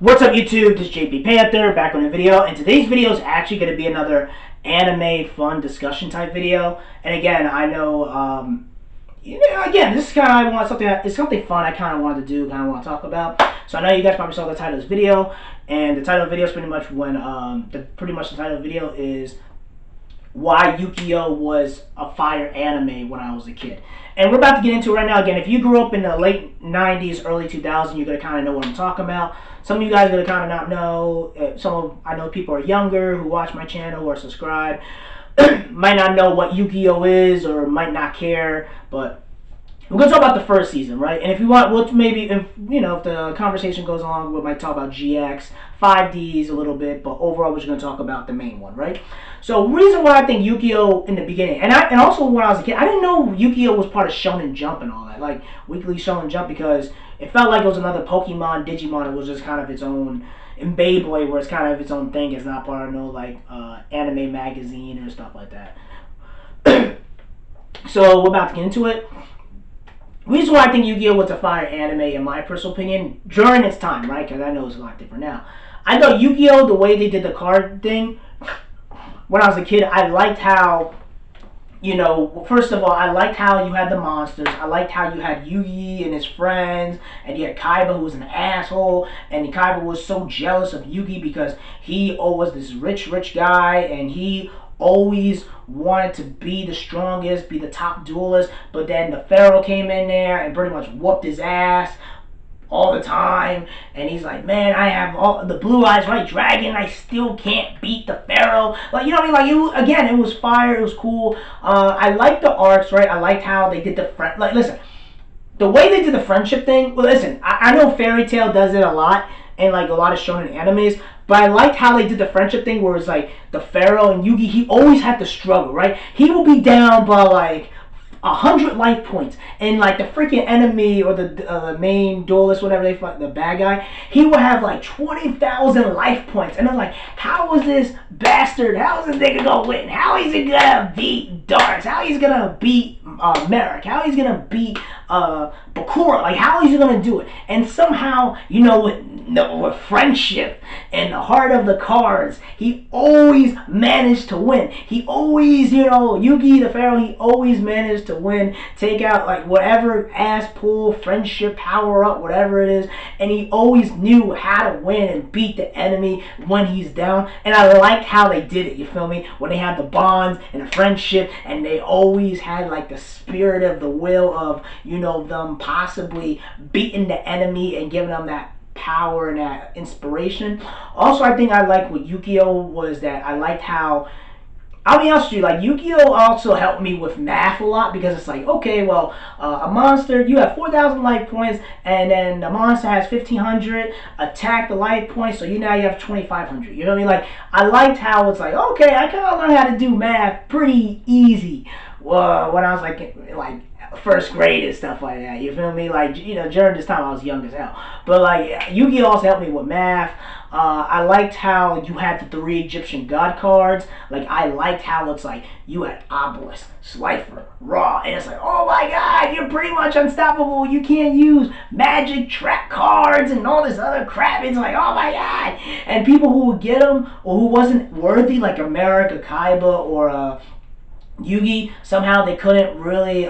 What's up YouTube, this is JP Panther back on a video, and today's video is actually going to be another anime fun discussion type video. And again, I know, again, this is kind of, I want something, it's something fun I kind of wanted to do, kind of want to talk about. So I know you guys probably saw the title of this video, and the title of the video is pretty much when, the title of the video is why Yu-Gi-Oh was a fire anime when I was a kid. And we're about to get into it right now. Again, if you grew up in the late 90s, early 2000s, you're going to kind of know what I'm talking about. Some of you guys are going to kind of not know. I know people are younger who watch my channel or subscribe. Might not know what Yu-Gi-Oh is or might not care. But we're going to talk about the first season, right? And if you want, we'll maybe, if the conversation goes along, we might talk about GX, 5Ds a little bit. But overall, we're just going to talk about the main one, right? So, reason why I think Yu-Gi-Oh! In the beginning, and also when I was a kid, I didn't know Yu-Gi-Oh! Was part of Shonen Jump and all that, like Weekly Shonen Jump, because it felt like it was another Pokemon, Digimon. It was just kind of its own, and Beyblade, where it's kind of its own thing. It's not part of no anime magazine or stuff like that. So we're about to get into it. Reason why I think Yu-Gi-Oh! Was a fire anime, in my personal opinion, during its time, right? Because I know it's a lot different now. I know Yu-Gi-Oh! The way they did the card thing. When I was a kid, I liked how, first of all, I liked how you had the monsters. I liked how you had Yugi and his friends, and you had Kaiba, who was an asshole, and Kaiba was so jealous of Yugi because he was this rich guy, and he always wanted to be the strongest, be the top duelist, but then the Pharaoh came in there and pretty much whooped his ass all the time, and he's like, man, I have all the Blue Eyes White Dragon, I still can't beat the Pharaoh. Like, you know what I mean? Like, it was fire, it was cool. I liked the arcs, right? I liked how they did the listen, the way they did the friendship thing. Well, listen, I know Fairy Tail does it a lot, and like a lot of shonen animes, but I liked how they did the friendship thing, where it's like the Pharaoh and Yugi, he always had to struggle, right? He will be down by like 100 life points, and like the freaking enemy or the main duelist, whatever they fight, the bad guy, he will have like 20,000 life points, and I'm like, how is this bastard? How is this nigga gonna win? How is he gonna beat Darts? How he's gonna beat Merrick? How he's gonna beat Bakura? Like, how is he gonna do it? And somehow, with friendship and the heart of the cards, he always managed to win. He always, Yugi the Pharaoh, he always managed to win, take out like whatever ass pull, friendship, power up, whatever it is, and he always knew how to win and beat the enemy when he's down. And I liked how they did it, you feel me? When they had the bonds and the friendship, and they always had like the spirit of the will of, them possibly beating the enemy and giving them that power and that inspiration. Also, I think I liked what Yu-Gi-Oh! Was that I liked how, I'll be honest with you, like, Yu-Gi-Oh! Also helped me with math a lot, because it's like, okay, well, a monster, you have 4,000 life points, and then the monster has 1,500, attack the life points, so now you have 2,500, you know what I mean? Like, I liked how it's like, okay, I kind of learned how to do math pretty easy when I was like first grade and stuff like that, you feel me? Like, during this time I was young as hell, but like, Yu-Gi-Oh! Also helped me with math. I liked how you had the 3 Egyptian god cards. Like, I liked how it's like you had Obelisk, Slifer, Ra, and it's like, oh my god, you're pretty much unstoppable. You can't use magic trap cards and all this other crap. It's like, oh my god. And people who would get them or who wasn't worthy, like America, Kaiba, or Yugi, somehow they couldn't really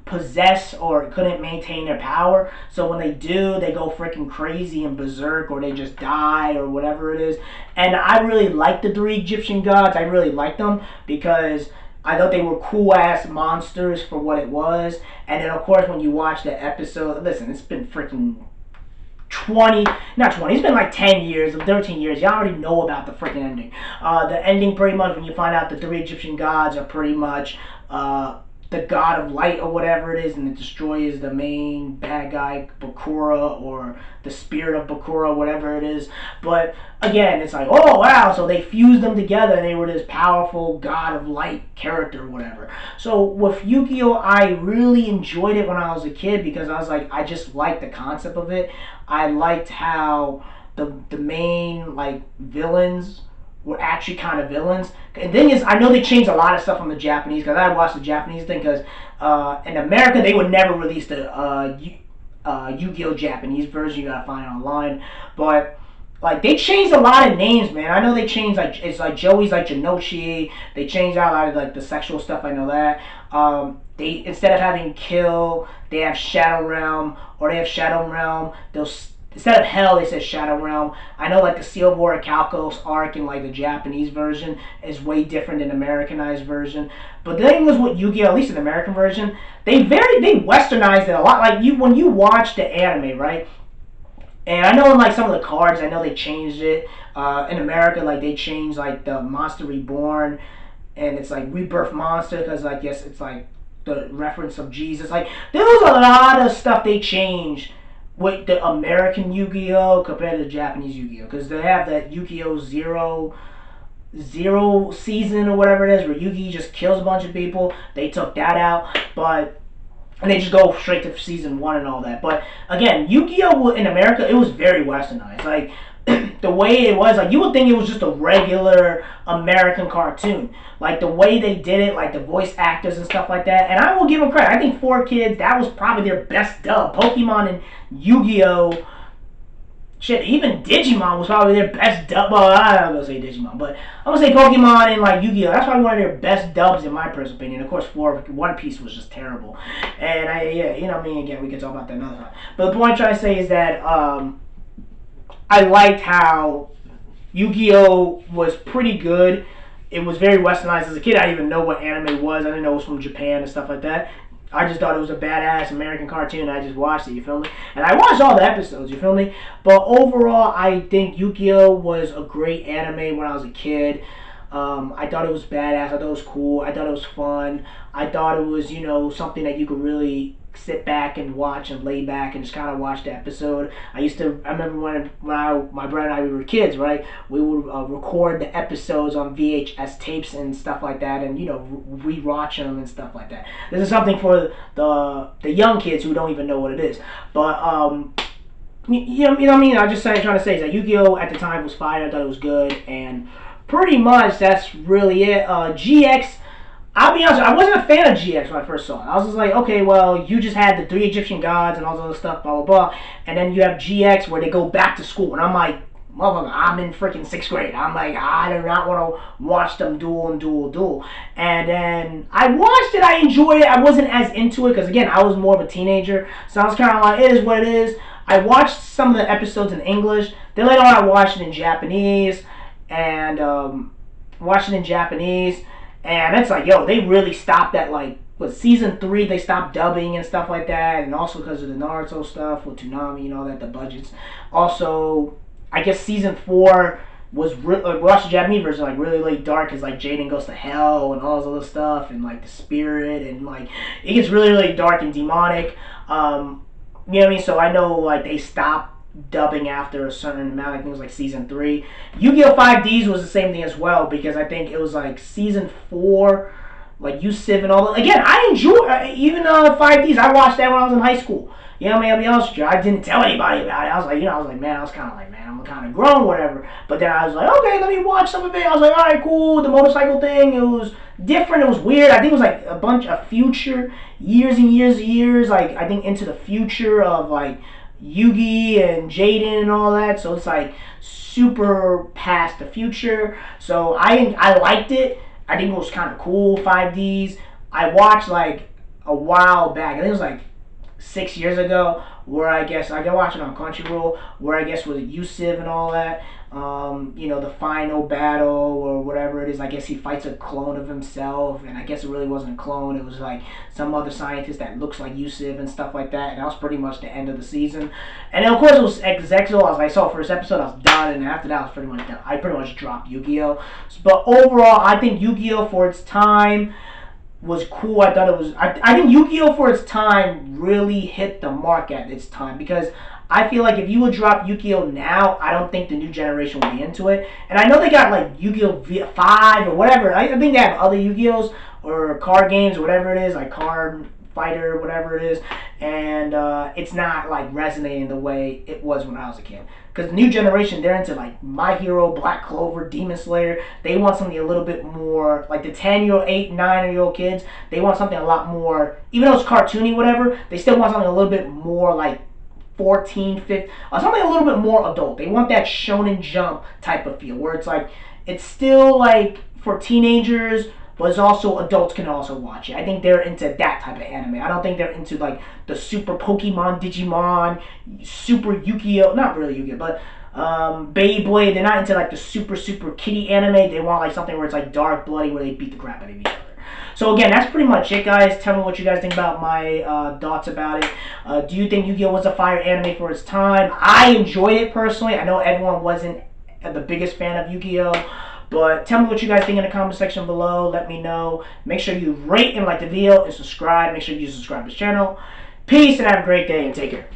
possess or couldn't maintain their power. So when they do, they go freaking crazy and berserk, or they just die, or whatever it is. And I really liked the 3 Egyptian gods. I really liked them because I thought they were cool ass monsters for what it was. And then of course when you watch the episode, listen, it's been freaking it's been like 10 years, 13 years. Y'all already know about the freaking ending. The ending, pretty much, when you find out the 3 Egyptian gods are pretty much the god of light or whatever it is, and it destroys the main bad guy, Bakura, or the spirit of Bakura, whatever it is. But again, it's like, oh wow, so they fused them together and they were this powerful god of light character or whatever. So with Yu-Gi-Oh! I really enjoyed it when I was a kid, because I was like, I just liked the concept of it. I liked how the main like villains were actually kind of villains. And the thing is, I know they changed a lot of stuff from the Japanese, because I watched the Japanese thing, because in America they would never release the Yu-Gi-Oh! Japanese version. You gotta find it online. But like they changed a lot of names, man. I know they changed like it's like Joey's like Janochi. They changed out a lot of like the sexual stuff. I know that. They instead of having Kill, they have Shadow Realm, or they have Shadow Realm. They'll instead of Hell, they said Shadow Realm. I know like the Steel War Calcos arc in like the Japanese version is way different than the Americanized version. But the thing was with Yu-Gi-Oh, at least in the American version, they westernized it a lot. Like you when you watch the anime, right? And I know in like some of the cards, I know they changed it. In America, like they changed like the Monster Reborn, and it's like Rebirth Monster because like yes, it's like the reference of Jesus. Like there was a lot of stuff they changed with the American Yu-Gi-Oh compared to the Japanese Yu-Gi-Oh because they have that Yu-Gi-Oh zero season or whatever it is where Yu-Gi just kills a bunch of people. They took that out, but and they just go straight to season one and all that. But again, Yu-Gi-Oh in America, it was very westernized. Like the way it was, like you would think it was just a regular American cartoon. Like the way they did it, like the voice actors and stuff like that. And I will give them credit. I think 4Kids, that was probably their best dub. Pokemon and Yu-Gi-Oh. Shit, even Digimon was probably their best dub. Well, I'm not gonna say Digimon, but I'm gonna say Pokemon and like Yu-Gi-Oh. That's probably one of their best dubs in my personal opinion. Of course, One Piece was just terrible, and yeah, you know what I mean. Again, we can talk about that another time. But the point I'm trying to say is that I liked how Yu-Gi-Oh was pretty good. It was very westernized. As a kid, I didn't even know what anime was. I didn't know it was from Japan and stuff like that. I just thought it was a badass American cartoon. And I just watched it. You feel me? And I watched all the episodes. You feel me? But overall, I think Yu-Gi-Oh was a great anime when I was a kid. I thought it was badass. I thought it was cool. I thought it was fun. I thought it was, something that you could really sit back and watch and lay back and just kind of watch the episode. I remember when my brother and I, we were kids, right? We would record the episodes on VHS tapes and stuff like that, and rewatch them and stuff like that. This is something for the young kids who don't even know what it is. But you know what I mean? Trying to say is that Yu-Gi-Oh at the time was fire. I thought it was good, and pretty much that's really it. GX. I'll be honest, I wasn't a fan of GX when I first saw it. I was just like, okay, well, you just had the 3 Egyptian gods and all this other stuff, blah, blah, blah. And then you have GX where they go back to school. And I'm like, motherfucker, I'm in freaking 6th grade. I'm like, I do not want to watch them duel. And then I watched it, I enjoyed it. I wasn't as into it because, again, I was more of a teenager. So I was kind of like, it is what it is. I watched some of the episodes in English. Then later on, I watched it in Japanese. And And it's like, yo, they really stopped at like, season 3, they stopped dubbing and stuff like that. And also because of the Naruto stuff with Toonami and all that, the budgets. Also, I guess season 4 was, watch the Japanese version, like really dark because like Jaden goes to hell and all this other stuff. And like the spirit and like, it gets really dark and demonic. You know what I mean? So I know like they stopped dubbing after a certain amount. I think it was like season 3. Yu-Gi-Oh! 5Ds was the same thing as well because I think it was like season 4, like Yusuf and all that. Again, I enjoy even 5Ds. I watched that when I was in high school. You know what I mean? I'll be honest with you. I didn't tell anybody about it. I was like, man, I'm kind of grown, whatever. But then I was like, okay, let me watch some of it. I was like, all right, cool. The motorcycle thing, it was different. It was weird. I think it was like a bunch of future, years and years, like I think into the future of like Yugi and Jaden and all that, so it's like super past the future. So I liked it. I think it was kind of cool. 5Ds. I watched like a while back. I think it was like 6 years ago, where I guess I got watching on Crunchyroll, where I guess with Yusuf and all that. The final battle or whatever it is. I guess he fights a clone of himself, and I guess it really wasn't a clone. It was like some other scientist that looks like Yusuf and stuff like that. And that was pretty much the end of the season. And then of course it was Exo. I saw first episode, I was done, and after that I was pretty much done. I pretty much dropped Yu-Gi-Oh. But overall, I think Yu-Gi-Oh for its time was cool. I thought it was. I think Yu-Gi-Oh for its time really hit the mark at its time because I feel like if you would drop Yu-Gi-Oh now, I don't think the new generation will be into it. And I know they got like Yu-Gi-Oh 5 or whatever. I think they have other Yu-Gi-Ohs or card games or whatever it is, like Card Fighter, whatever it is. And it's not like resonating the way it was when I was a kid. Because the new generation, they're into like My Hero, Black Clover, Demon Slayer. They want something a little bit more, like the 10-year-old, 8, 9-year-old kids, they want something a lot more, even though it's cartoony, whatever, they still want something a little bit more like 14, 15, something a little bit more adult. They want that Shonen Jump type of feel, where it's like, it's still like for teenagers, but it's also adults can also watch it. I think they're into that type of anime. I don't think they're into like the super Pokemon, Digimon, super Yu-Gi-Oh, not really Yu-Gi-Oh, but Beyblade. They're not into like the super kiddie anime. They want like something where it's like dark, bloody, where they beat the crap out of each other. So again, that's pretty much it, guys. Tell me what you guys think about my thoughts about it. Do you think Yu-Gi-Oh was a fire anime for its time? I enjoyed it personally. I know everyone wasn't the biggest fan of Yu-Gi-Oh, but tell me what you guys think in the comment section below. Let me know. Make sure you rate and like the video and subscribe. Make sure you subscribe to this channel. Peace and have a great day and take care.